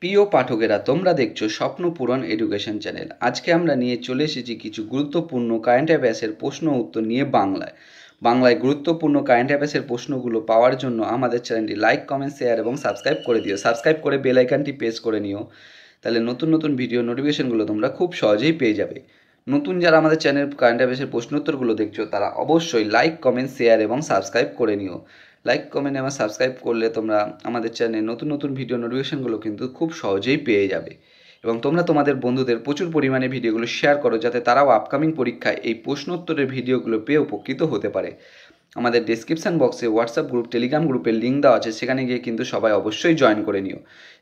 প্রিয় পাঠকেরা, তোমরা দেখছো স্বপ্ন পূরণ এডুকেশন চ্যানেল। আজকে আমরা নিয়ে চলে এসেছি কিছু গুরুত্বপূর্ণ কারেন্ট অ্যাফেয়ার্সের প্রশ্ন উত্তর নিয়ে বাংলায় গুরুত্বপূর্ণ কারেন্ট অ্যাফেয়ার্সের প্রশ্নগুলো পাওয়ার জন্য আমাদের চ্যানেলটি লাইক, কমেন্ট, শেয়ার এবং সাবস্ক্রাইব করে দিও। সাবস্ক্রাইব করে বেল আইকনটি প্রেস করে নিও, তাহলে নতুন নতুন ভিডিও নোটিফিকেশনগুলো তোমরা খুব সহজেই পেয়ে যাবে। নতুন যারা আমাদের চ্যানেল কারেন্ট অ্যাফেয়ার্সের প্রশ্নোত্তরগুলো দেখছো, তারা অবশ্যই লাইক, কমেন্ট, শেয়ার এবং সাবস্ক্রাইব করে নিও। লাইক, কমেন্ট এবং সাবস্ক্রাইব করলে তোমরা আমাদের চ্যানেলে নতুন নতুন ভিডিও নোটিফিকেশনগুলো কিন্তু খুব সহজেই পেয়ে যাবে। এবং তোমরা তোমাদের বন্ধুদের প্রচুর পরিমাণে ভিডিওগুলো শেয়ার করো, যাতে তারাও আপকামিং পরীক্ষায় এই প্রশ্নোত্তরের ভিডিওগুলো পেয়ে উপকৃত হতে পারে। আমাদের ডেসক্রিপশান বক্সে হোয়াটসঅ্যাপ গ্রুপ, টেলিগ্রাম গ্রুপের লিঙ্ক দেওয়া আছে, সেখানে গিয়ে কিন্তু সবাই অবশ্যই জয়েন করে নিও।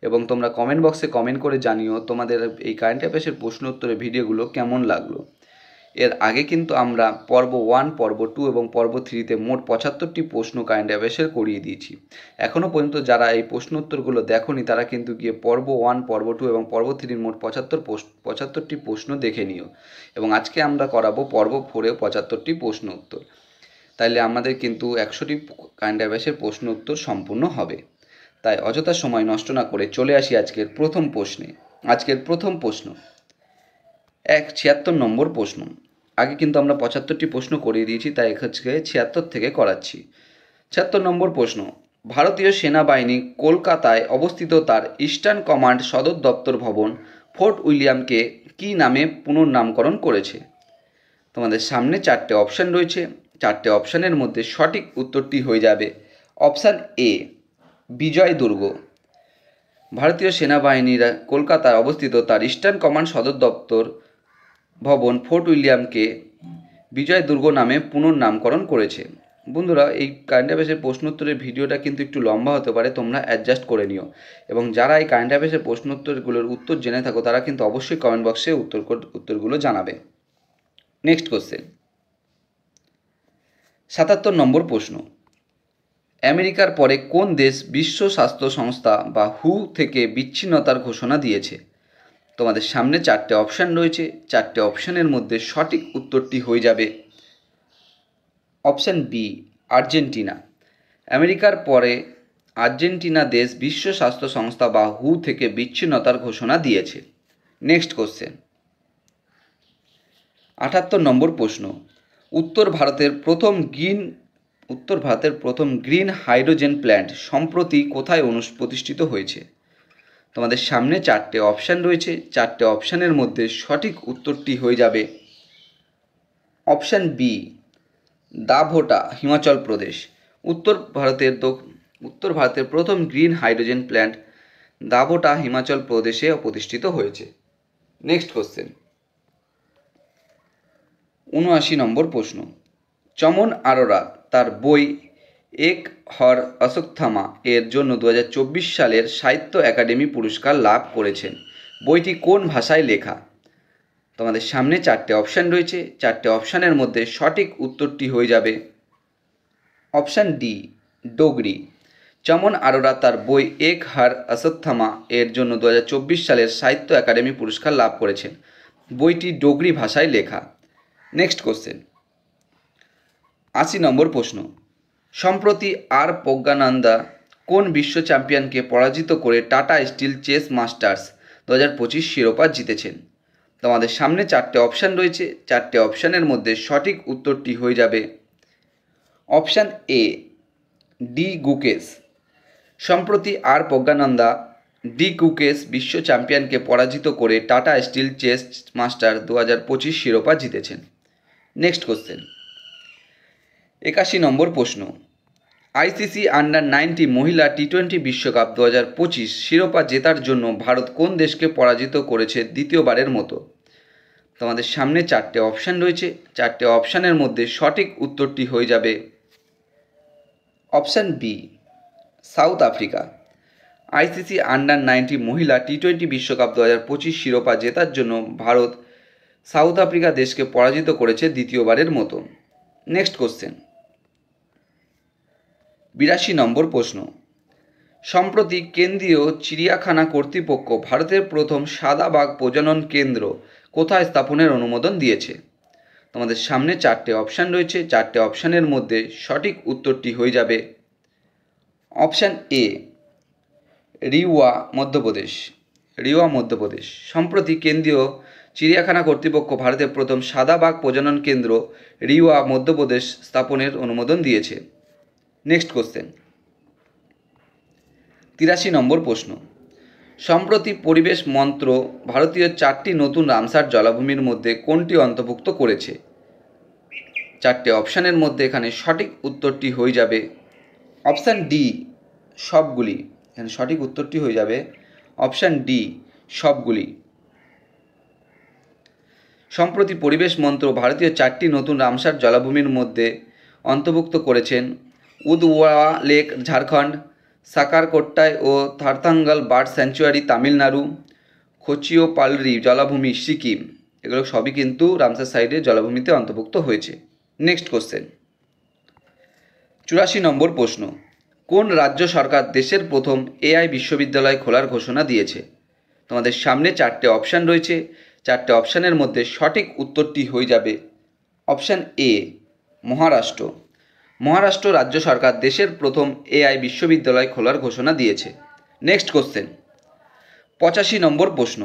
এবং তোমরা কমেন্ট বক্সে কমেন্ট করে জানিও তোমাদের এই কারেন্ট অ্যাফেয়ার্সের প্রশ্নোত্তরের ভিডিওগুলো কেমন লাগলো। এর আগে কিন্তু আমরা পর্ব 1, পর্ব 2 এবং পর্ব 3তে মোট 75টি প্রশ্ন কারেন্ট অ্যাফেয়ার্সের করিয়ে দিয়েছি। এখনও পর্যন্ত যারা এই প্রশ্নোত্তরগুলো দেখোনি, তারা কিন্তু গিয়ে পর্ব 1, পর্ব 2 এবং পর্ব 3 মোট 75টি প্রশ্ন দেখে নিও। এবং আজকে আমরা করাবো পর্ব 4-এ 75টি প্রশ্ন উত্তর। তাইলে আমাদের কিন্তু 100টি কারেন্ট অ্যাফেয়ার্সের প্রশ্ন উত্তর সম্পূর্ণ হবে। তাই অযথা সময় নষ্ট না করে চলে আসি আজকের প্রথম প্রশ্নে। আজকের প্রথম প্রশ্ন 76 নম্বর প্রশ্ন। আগে কিন্তু আমরা 75টি প্রশ্ন করিয়ে দিয়েছি, তাই আজকে 76 থেকে করাচ্ছি। 76 নম্বর প্রশ্ন, ভারতীয় সেনাবাহিনী কলকাতায় অবস্থিত তার ইস্টার্ন কমান্ড সদর দপ্তর ভবন ফোর্ট উইলিয়ামকে কী নামে পুনর্নামকরণ করেছে? তোমাদের সামনে 4টে অপশান রয়েছে। 4টে অপশানের মধ্যে সঠিক উত্তরটি হয়ে যাবে অপশান এ, বিজয় দুর্গ। ভারতীয় সেনাবাহিনীরা কলকাতায় অবস্থিত তার ইস্টার্ন কমান্ড সদর দপ্তর ভবন ফোর্ট উইলিয়ামকে বিজয় দুর্গ নামে পুনর্নামকরণ করেছে। বন্ধুরা, এই কারেন্ট অ্যাফেয়ার্সের প্রশ্নোত্তরের ভিডিওটা কিন্তু একটু লম্বা হতে পারে, তোমরা অ্যাডজাস্ট করে নিও। এবং যারা এই কারেন্ট অ্যাফেয়ার্সের প্রশ্নোত্তরগুলোর উত্তর জেনে থাকো, তারা কিন্তু অবশ্যই কমেন্ট বক্সে উত্তরগুলো জানাবে। নেক্সট কোশ্চেন, 77 নম্বর প্রশ্ন, আমেরিকার পরে কোন দেশ বিশ্ব স্বাস্থ্য সংস্থা বা হু থেকে বিচ্ছিন্নতার ঘোষণা দিয়েছে? তোমাদের সামনে 4টে অপশান রয়েছে। 4টে অপশানের মধ্যে সঠিক উত্তরটি হয়ে যাবে অপশান বি, আর্জেন্টিনা। আমেরিকার পরে আর্জেন্টিনা দেশ বিশ্ব স্বাস্থ্য সংস্থা বা হু থেকে বিচ্ছিন্নতার ঘোষণা দিয়েছে। নেক্সট কোশ্চেন, 78 নম্বর প্রশ্ন, উত্তর ভারতের প্রথম গ্রিন হাইড্রোজেন প্ল্যান্ট সম্প্রতি কোথায় প্রতিষ্ঠিত হয়েছে? তোমাদের সামনে 4টে অপশান রয়েছে। 4টে অপশানের মধ্যে সঠিক উত্তরটি হয়ে যাবে অপশান বি, দাভোটা, হিমাচল প্রদেশ। উত্তর ভারতের প্রথম গ্রিন হাইড্রোজেন প্ল্যান্ট দাভোটা, হিমাচল প্রদেশে প্রতিষ্ঠিত হয়েছে। নেক্সট কোশ্চেন, 79 নম্বর প্রশ্ন, চমন আরোরা তার বই এক হর অশ্বত্থামা এর জন্য 2024 সালের সাহিত্য একাডেমি পুরস্কার লাভ করেছেন। বইটি কোন ভাষায় লেখা? তোমাদের সামনে 4টে অপশান রয়েছে। 4টে অপশানের মধ্যে সঠিক উত্তরটি হয়ে যাবে অপশান ডি, ডোগরি। চমন আরোরা তার বই এক হর অশ্বত্থামা এর জন্য 2024 সালের সাহিত্য একাডেমি পুরস্কার লাভ করেছেন। বইটি ডোগরি ভাষায় লেখা। নেক্সট কোশ্চেন, 80 নম্বর প্রশ্ন, সম্প্রতি আর প্রজ্ঞানন্দা কোন বিশ্ব চ্যাম্পিয়নকে পরাজিত করে টাটা স্টিল চেস মাস্টার্স 2025 শিরোপা জিতেছেন? তোমাদের সামনে 4টে অপশান রয়েছে। 4টে অপশানের মধ্যে সঠিক উত্তরটি হয়ে যাবে অপশান এ, ডি গুকেশ। সম্প্রতি আর প্রজ্ঞানন্দা ডি গুকেশ বিশ্ব চ্যাম্পিয়নকে পরাজিত করে টাটা স্টিল চেস মাস্টার 2025 শিরোপা জিতেছেন। নেক্সট কোশ্চেন, 81 নম্বর প্রশ্ন, আইসিসি আন্ডার-19 মহিলা টি-20 বিশ্বকাপ 2025 শিরোপা জেতার জন্য ভারত কোন দেশকে পরাজিত করেছে দ্বিতীয়বারের মতো? তোমাদের সামনে 4টে অপশান রয়েছে। 4টে অপশানের মধ্যে সঠিক উত্তরটি হয়ে যাবে option B, South Africa. ICC under nineteen মহিলা টি-20 বিশ্বকাপ 2025 শিরোপা জেতার জন্য ভারত সাউথ আফ্রিকা দেশকে পরাজিত করেছে দ্বিতীয়বারের মতো। নেক্সট কোশ্চেন, 82 নম্বর প্রশ্ন, সম্প্রতি কেন্দ্রীয় চিড়িয়াখানা কর্তৃপক্ষ ভারতের প্রথম সাদা বাঘ প্রজনন কেন্দ্র কোথায় স্থাপনের অনুমোদন দিয়েছে? তোমাদের সামনে 4টে অপশান রয়েছে। 4টে অপশানের মধ্যে সঠিক উত্তরটি হয়ে যাবে অপশান এ, রিওয়া, মধ্যপ্রদেশ। রিওয়া মধ্যপ্রদেশ। সম্প্রতি কেন্দ্রীয় চিড়িয়াখানা কর্তৃপক্ষ ভারতের প্রথম সাদা বাঘ প্রজনন কেন্দ্র রিওয়া মধ্যপ্রদেশ স্থাপনের অনুমোদন দিয়েছে। নেক্সট কোশ্চেন, 83 নম্বর প্রশ্ন। সম্প্রতি পরিবেশ মন্ত্র ভারতীয় 4টি নতুন রামসার জলাভূমির মধ্যে কোনটি অন্তর্ভুক্ত করেছে? 4টে অপশানের মধ্যে এখানে সঠিক উত্তরটি হয়ে যাবে অপশান ডি সবগুলি। এখানে সঠিক উত্তরটি হয়ে যাবে অপশান ডি সবগুলি। সম্প্রতি পরিবেশ মন্ত্র ভারতীয় 4টি নতুন রামসার জলাভূমির মধ্যে অন্তর্ভুক্ত করেছেন উদওয়া লেক ঝাড়খণ্ড, সাকারকোট্টায় ও থারথাঙ্গাল বার্ড স্যাঞ্চুয়ারি তামিলনাড়ু, খোচিওপালরি জলাভূমি সিকিম। এগুলো সবই কিন্তু রামসার সাইটের জলাভূমিতে অন্তর্ভুক্ত হয়েছে। নেক্সট কোশ্চেন, 84 নম্বর প্রশ্ন। কোন রাজ্য সরকার দেশের প্রথম এআই বিশ্ববিদ্যালয় খোলার ঘোষণা দিয়েছে? তোমাদের সামনে 4টে অপশান রয়েছে। 4টে অপশানের মধ্যে সঠিক উত্তরটি হয়ে যাবে অপশান এ মহারাষ্ট্র। মহারাষ্ট্র রাজ্য সরকার দেশের প্রথম এআই বিশ্ববিদ্যালয় খোলার ঘোষণা দিয়েছে। নেক্সট কোশ্চেন, 85 নম্বর প্রশ্ন।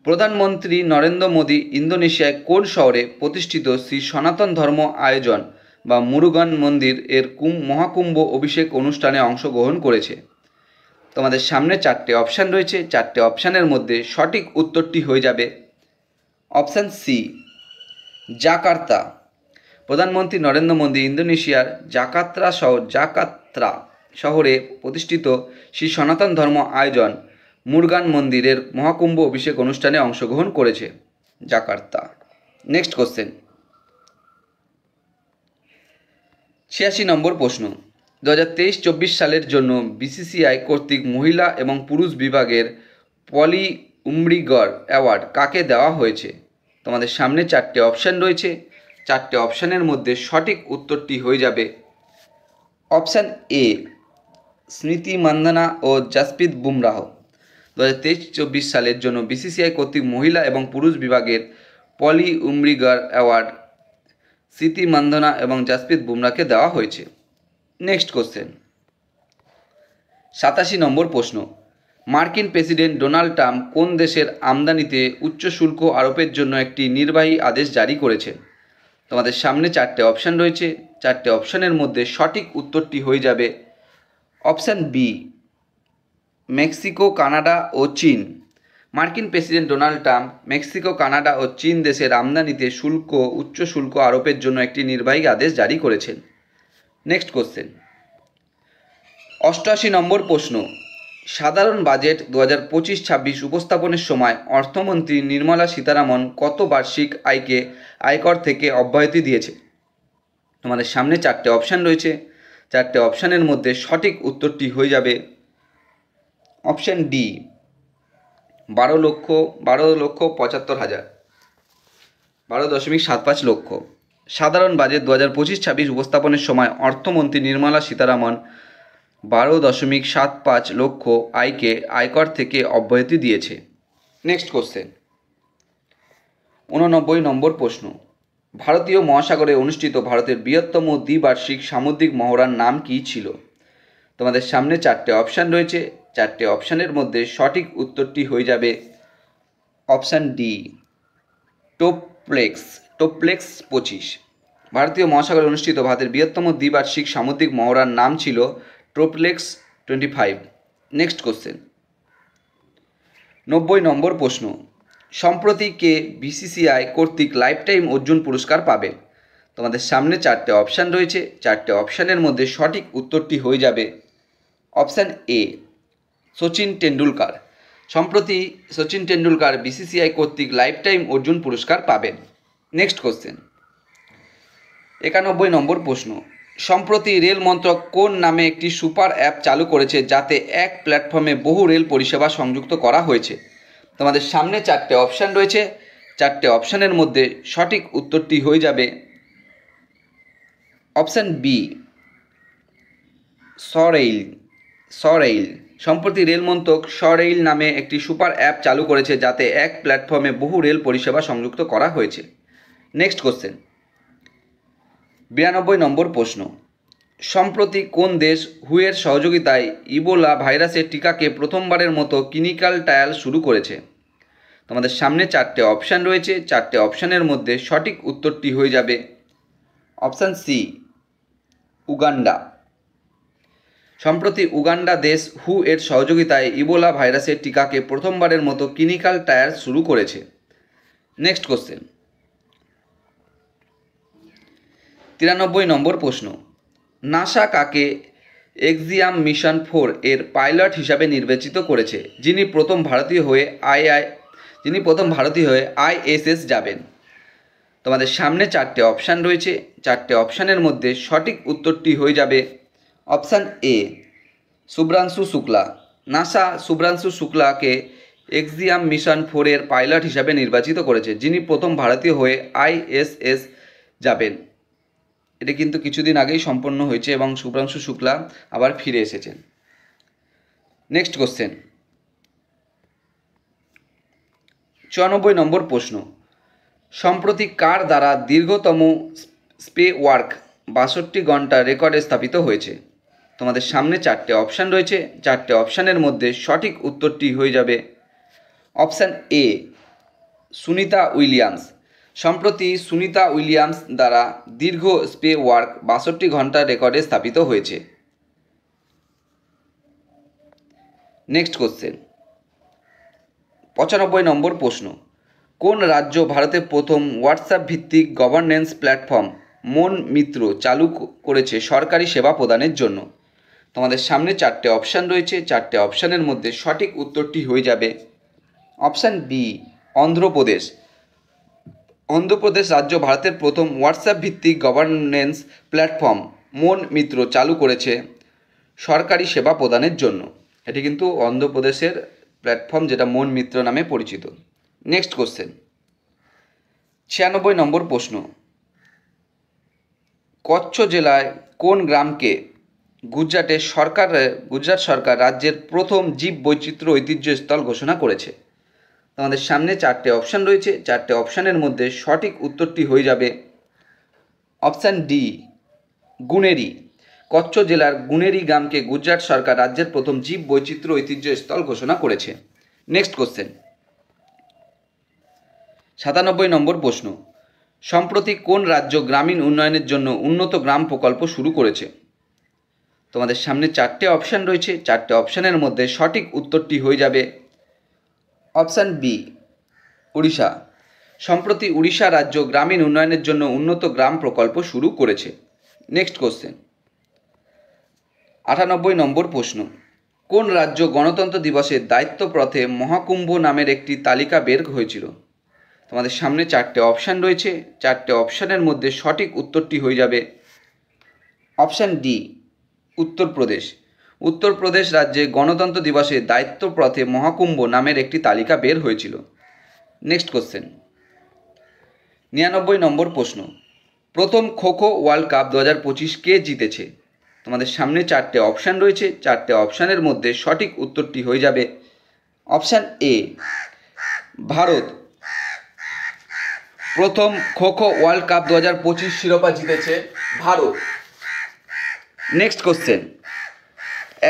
প্রধানমন্ত্রী নরেন্দ্র মোদী ইন্দোনেশিয়ায় কোন শহরে প্রতিষ্ঠিত শ্রী সনাতন ধর্ম আয়োজন বা মুরুগান মন্দির এর মহাকুম্ভ অভিষেক অনুষ্ঠানে অংশগ্রহণ করেছে? তোমাদের সামনে 4টে অপশান রয়েছে। 4টে অপশানের মধ্যে সঠিক উত্তরটি হয়ে যাবে অপশান সি জাকার্তা। প্রধানমন্ত্রী নরেন্দ্র মোদী ইন্দোনেশিয়ার জাকার্তা শহরে প্রতিষ্ঠিত শ্রী সনাতন ধর্ম আয়োজন মুরগান মন্দিরের মহাকুম্ভ অভিষেক অনুষ্ঠানে অংশগ্রহণ করেছে জাকার্তা। নেক্সট কোশ্চেন, 86 নম্বর প্রশ্ন। 2023-24 সালের জন্য বিসিসিআই কর্তৃক মহিলা এবং পুরুষ বিভাগের পলি উমরিগর অ্যাওয়ার্ড কাকে দেওয়া হয়েছে? তোমাদের সামনে 4টে অপশান রয়েছে। 4টে অপশানের মধ্যে সঠিক উত্তরটি হয়ে যাবে অপশান এ স্মৃতি মান্দানা ও জাসপ্রীত বুমরাহ। 2023-24 সালের জন্য বিসিসিআই কর্তৃক মহিলা এবং পুরুষ বিভাগের পলি উমরিগর অ্যাওয়ার্ড স্মৃতি মান্দানা এবং জাসপ্রীত বুমরাহকে দেওয়া হয়েছে। নেক্সট কোশ্চেন, 87 নম্বর প্রশ্ন। মার্কিন প্রেসিডেন্ট ডোনাল্ড ট্রাম্প কোন দেশের আমদানিতে উচ্চ শুল্ক আরোপের জন্য একটি নির্বাহী আদেশ জারি করেছেন? তোমাদের সামনে 4টে অপশান রয়েছে। 4টে অপশানের মধ্যে সঠিক উত্তরটি হয়ে যাবে অপশান বি মেক্সিকো, কানাডা ও চীন। মার্কিন president Donald Trump Mexico, Canada ও চীন দেশের আমদানিতে উচ্চ শুল্ক আরোপের জন্য একটি নির্বাহী আদেশ জারি করেছেন। নেক্সট কোশ্চেন, 88 নম্বর প্রশ্ন। সাধারণ বাজেট 2025-26 উপস্থাপনের সময় অর্থমন্ত্রী নির্মলা সীতারামন কত বার্ষিক আয়কে আয়কর থেকে অব্যাহতি দিয়েছে? তোমাদের সামনে 4টে অপশান রয়েছে। 4টে অপশানের মধ্যে সঠিক উত্তরটি হয়ে যাবে অপশান ডি 12,75,000 লক্ষ। সাধারণ বাজেট 2025-26 উপস্থাপনের সময় অর্থমন্ত্রী নির্মলা সীতারামন 12.75 লক্ষ আয়কে আয়কর থেকে অব্যাহতি দিয়েছে। নেক্সট কোশ্চেন, 89 নম্বর প্রশ্ন। ভারতীয় মহাসাগরে অনুষ্ঠিত ভারতের বৃহত্তম দ্বিবার্ষিক সামুদ্রিক মহড়ার নাম কী ছিল? তোমাদের সামনে 4টে অপশান রয়েছে। 4টে অপশানের মধ্যে সঠিক উত্তরটি হয়ে যাবে অপশান ডি টোপ্লেক্স 25। ভারতীয় মহাসাগরে অনুষ্ঠিত ভারতের বৃহত্তম দ্বিবার্ষিক সামুদ্রিক মহড়ার নাম ছিল টোপ্লেক্স 25। নেক্সট কোশ্চেন, 90 নম্বর প্রশ্ন। সম্প্রতি কে বিসিসিআই কর্তৃক লাইফ টাইম অর্জুন পুরস্কার পাবে? তোমাদের সামনে 4টে অপশান রয়েছে। 4টে অপশানের মধ্যে সঠিক উত্তরটি হয়ে যাবে অপশান এ সচিন টেন্ডুলকার। সম্প্রতি সচিন টেন্ডুলকার বিসিসিআই কর্তৃক লাইফ টাইম অর্জুন পুরস্কার পাবেন। নেক্সট কোশ্চেন, 91 নম্বর প্রশ্ন। সম্প্রতি রেল মন্ত্রক কোন নামে একটি সুপার অ্যাপ চালু করেছে যাতে এক প্ল্যাটফর্মে বহু রেল পরিষেবা সংযুক্ত করা হয়েছে? তোমাদের সামনে 4টে অপশান রয়েছে। 4টে অপশানের মধ্যে সঠিক উত্তরটি হয়ে যাবে অপশান বি সরেইল। সম্প্রতি রেল মন্ত্রক সরেইল নামে একটি সুপার অ্যাপ চালু করেছে যাতে এক প্ল্যাটফর্মে বহু রেল পরিষেবা সংযুক্ত করা হয়েছে। নেক্সট কোশ্চেন, 92 নম্বর প্রশ্ন। সম্প্রতি কোন দেশ হুয়ের সহযোগিতায় ইবোলা ভাইরাসের টিকাকে প্রথমবারের মতো ক্লিনিক্যাল ট্রায়াল শুরু করেছে? তোমাদের সামনে চারটে অপশান রয়েছে, চারটে অপশানের মধ্যে সঠিক উত্তরটি হয়ে যাবে অপশান সি, উগান্ডা। সম্প্রতি উগান্ডা দেশ হু এর সহযোগিতায় ইবোলা ভাইরাসের টিকাকে প্রথমবারের মতো ক্লিনিক্যাল ট্রায়াল শুরু করেছে। নেক্সট কোশ্চেন, 93 নম্বর প্রশ্ন। নাসা কাকে এক্সিয়াম মিশন 4 এর পাইলট হিসাবে নির্বাচিত করেছে, যিনি প্রথম ভারতীয় হয়ে আইএসএস যাবেন? তোমাদের সামনে চারটে অপশান রয়েছে, চারটে অপশানের মধ্যে সঠিক উত্তরটি হয়ে যাবে option A, Shubhanshu Shukla. NASA Shubhanshu শুক্লাকে এক্সিয়াম মিশন 4 এর পাইলট হিসাবে নির্বাচিত করেছে, যিনি প্রথম ভারতীয় হয়ে আইএসএস যাবেন। এটি কিন্তু কিছুদিন আগেই সম্পন্ন হয়েছে এবং শুভ্রাংশু শুক্লা আবার ফিরে এসেছেন। নেক্সট কোশ্চেন, 94 নম্বর প্রশ্ন। সম্প্রতি কার দ্বারা দীর্ঘতম স্পে ওয়ার্ক 62 ঘন্টা রেকর্ডে স্থাপিত হয়েছে? তোমাদের সামনে চারটে অপশান রয়েছে, চারটে অপশানের মধ্যে সঠিক উত্তরটি হয়ে যাবে অপশান এ, সুনিতা উইলিয়ামস। সম্প্রতি সুনিতা উইলিয়ামস দ্বারা দীর্ঘ স্পে ওয়ার্ক 62 ঘন্টা রেকর্ডে স্থাপিত হয়েছে। নেক্সট কোশ্চেন, 95 নম্বর প্রশ্ন। কোন রাজ্য ভারতের প্রথম হোয়াটসঅ্যাপ ভিত্তিক গভর্নেন্স প্ল্যাটফর্ম মন মিত্র চালু করেছে সরকারি সেবা প্রদানের জন্য? তোমাদের সামনে চারটে অপশান রয়েছে, চারটে অপশানের মধ্যে সঠিক উত্তরটি হয়ে যাবে অপশান বি, অন্ধ্রপ্রদেশ। অন্ধ্রপ্রদেশ রাজ্য ভারতের প্রথম হোয়াটসঅ্যাপ ভিত্তিক গভর্নেন্স প্ল্যাটফর্ম মন মিত্র চালু করেছে সরকারি সেবা প্রদানের জন্য। এটি কিন্তু অন্ধ্রপ্রদেশের প্ল্যাটফর্ম, যেটা মন মিত্র নামে পরিচিত। নেক্সট কোশ্চেন, 96 নম্বর প্রশ্ন। কচ্ছ জেলায় কোন গ্রামকে গুজরাট সরকার রাজ্যের প্রথম জীব বৈচিত্র্য ঐতিহ্যস্থল ঘোষণা করেছে? তোমাদের সামনে চারটে অপশান রয়েছে, চারটে অপশানের মধ্যে সঠিক উত্তরটি হয়ে যাবে অপশান ডি, গুনেরি। কচ্ছ জেলার গুনেরি গ্রামকে গুজরাট সরকার রাজ্যের প্রথম জীব বৈচিত্র্য ঐতিহ্যস্থল ঘোষণা করেছে। নেক্সট কোশ্চেন, 97 নম্বর প্রশ্ন। সম্প্রতি কোন রাজ্য গ্রামীণ উন্নয়নের জন্য উন্নত গ্রাম প্রকল্প শুরু করেছে? তোমাদের সামনে চারটে অপশান রয়েছে, চারটে অপশানের মধ্যে সঠিক উত্তরটি হয়ে যাবে অপশান বি, উড়িষ্যা। সম্প্রতি উড়িষ্যা রাজ্য গ্রামীণ উন্নয়নের জন্য উন্নত গ্রাম প্রকল্প শুরু করেছে। নেক্সট কোশ্চেন, 98 নম্বর প্রশ্ন। কোন রাজ্য গণতন্ত্র দিবসের দায়িত্বপথে মহাকুম্ভ নামের একটি তালিকা বের হয়েছিল? তোমাদের সামনে চারটে অপশান রয়েছে, চারটে অপশানের মধ্যে সঠিক উত্তরটি হয়ে যাবে অপশান ডি, উত্তরপ্রদেশ। উত্তরপ্রদেশ রাজ্যে গণতন্ত্র দিবসে দায়িত্বপথে মহাকুম্ভ নামের একটি তালিকা বের হয়েছিল। নেক্সট কোশ্চেন, 99 নম্বর প্রশ্ন। প্রথম খোখো ওয়ার্ল্ড কাপ 2025 কে জিতেছে? তোমাদের সামনে চারটে অপশান রয়েছে, চারটে অপশানের মধ্যে সঠিক উত্তরটি হয়ে যাবে অপশান এ, ভারত। প্রথম খোখো ওয়ার্ল্ড কাপ 2025 শিরোপা জিতেছে ভারত। নেক্সট কোশ্চেন,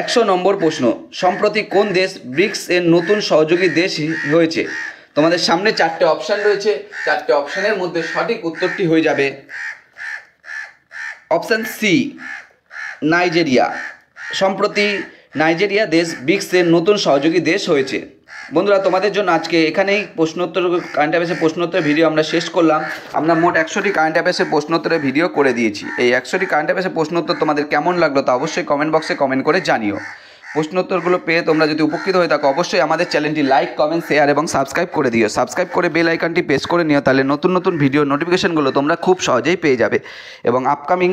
100 নম্বর প্রশ্ন। সম্প্রতি কোন দেশ ব্রিক্স এর নতুন সহযোগী দেশ হয়েছে? তোমাদের সামনে চারটে অপশান রয়েছে, চারটে অপশানের মধ্যে সঠিক উত্তরটি হয়ে যাবে অপশান সি, নাইজেরিয়া। সম্প্রতি নাইজেরিয়া দেশ ব্রিক্স এর নতুন সহযোগী দেশ হয়েছে। বন্ধুরা, তোমাদের জন্য আজকে এখানেই প্রশ্নোত্তর কারেন্ট অ্যাফেয়ার্সের প্রশ্নোত্তরের ভিডিও আমরা শেষ করলাম। আমরা মোট 100টি কারেন্ট অ্যাফেয়ার্সের প্রশ্নোত্তরের ভিডিও করে দিয়েছি। এই 100টি কারেন্ট অ্যাফেয়ার্সের প্রশ্নোত্তর তোমাদের কেমন লাগলো তা অবশ্যই কমেন্ট বক্সে কমেন্ট করে জানিও। প্রশ্নোত্তরগুলো পেয়ে তোমরা যদি উপকৃত হয়ে থাকো অবশ্যই আমাদের চ্যানেলটি লাইক, কমেন্ট, শেয়ার এবং সাবস্ক্রাইব করে দিও। সাবস্ক্রাইব করে বেল আইকনটি প্রেস করে নিও, তাহলে নতুন নতুন ভিডিও নোটিফিকেশনগুলো তোমরা খুব সহজেই পেয়ে যাবে। এবং আপকামিং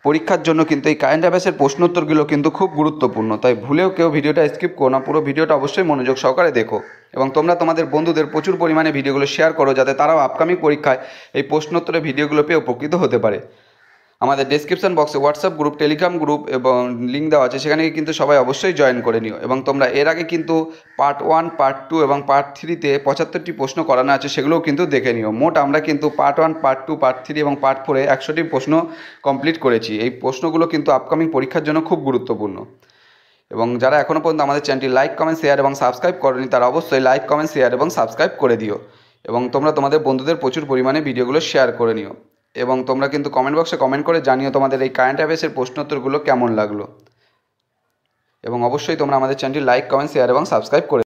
পরীক্ষার জন্য কিন্তু এই কারেন্ট অ্যাফেয়ার্সের প্রশ্নোত্তরগুলো কিন্তু খুব গুরুত্বপূর্ণ, তাই ভুলেও কেউ ভিডিওটা স্কিপ করো না, পুরো ভিডিওটা অবশ্যই মনোযোগ সহকারে দেখো। এবং তোমরা তোমাদের বন্ধুদের প্রচুর পরিমাণে ভিডিওগুলো শেয়ার করো, যাতে তারাও আপকামিং পরীক্ষায় এই প্রশ্নোত্তরের ভিডিওগুলো পেয়ে উপকৃত হতে পারে। আমাদের ডেসক্রিপশন বক্সে হোয়াটসঅ্যাপ গ্রুপ, টেলিগ্রাম গ্রুপ এবং লিঙ্ক দেওয়া আছে, সেখানে কিন্তু সবাই অবশ্যই জয়েন করে নিও। এবং তোমরা এর আগে কিন্তু পার্ট 1, পার্ট 2 এবং পার্ট 3-তে 75টি প্রশ্ন করানো আছে, সেগুলোও কিন্তু দেখে নিও। মোট আমরা কিন্তু পার্ট 1, পার্ট 2, পার্ট 3 এবং পার্ট 4-এ 100টি প্রশ্ন কমপ্লিট করেছি। এই প্রশ্নগুলো কিন্তু আপকামিং পরীক্ষার জন্য খুব গুরুত্বপূর্ণ। এবং যারা এখনও পর্যন্ত আমাদের চ্যানেলটি লাইক, কমেন্ট, শেয়ার এবং সাবস্ক্রাইব করনি, তারা অবশ্যই লাইক, কমেন্ট, শেয়ার এবং সাবস্ক্রাইব করে দিও। এবং তোমরা তোমাদের বন্ধুদের প্রচুর পরিমাণে ভিডিওগুলো শেয়ার করে নিও। এবং তোমরা কিন্তু কমেন্ট বক্সে কমেন্ট করে জানিও তোমাদের এই কারেন্ট অ্যাফেয়ার্সের প্রশ্নোত্তরগুলো কেমন লাগলো। এবং অবশ্যই তোমরা আমাদের চ্যানেলটি লাইক, কমেন্ট, শেয়ার এবং সাবস্ক্রাইব করে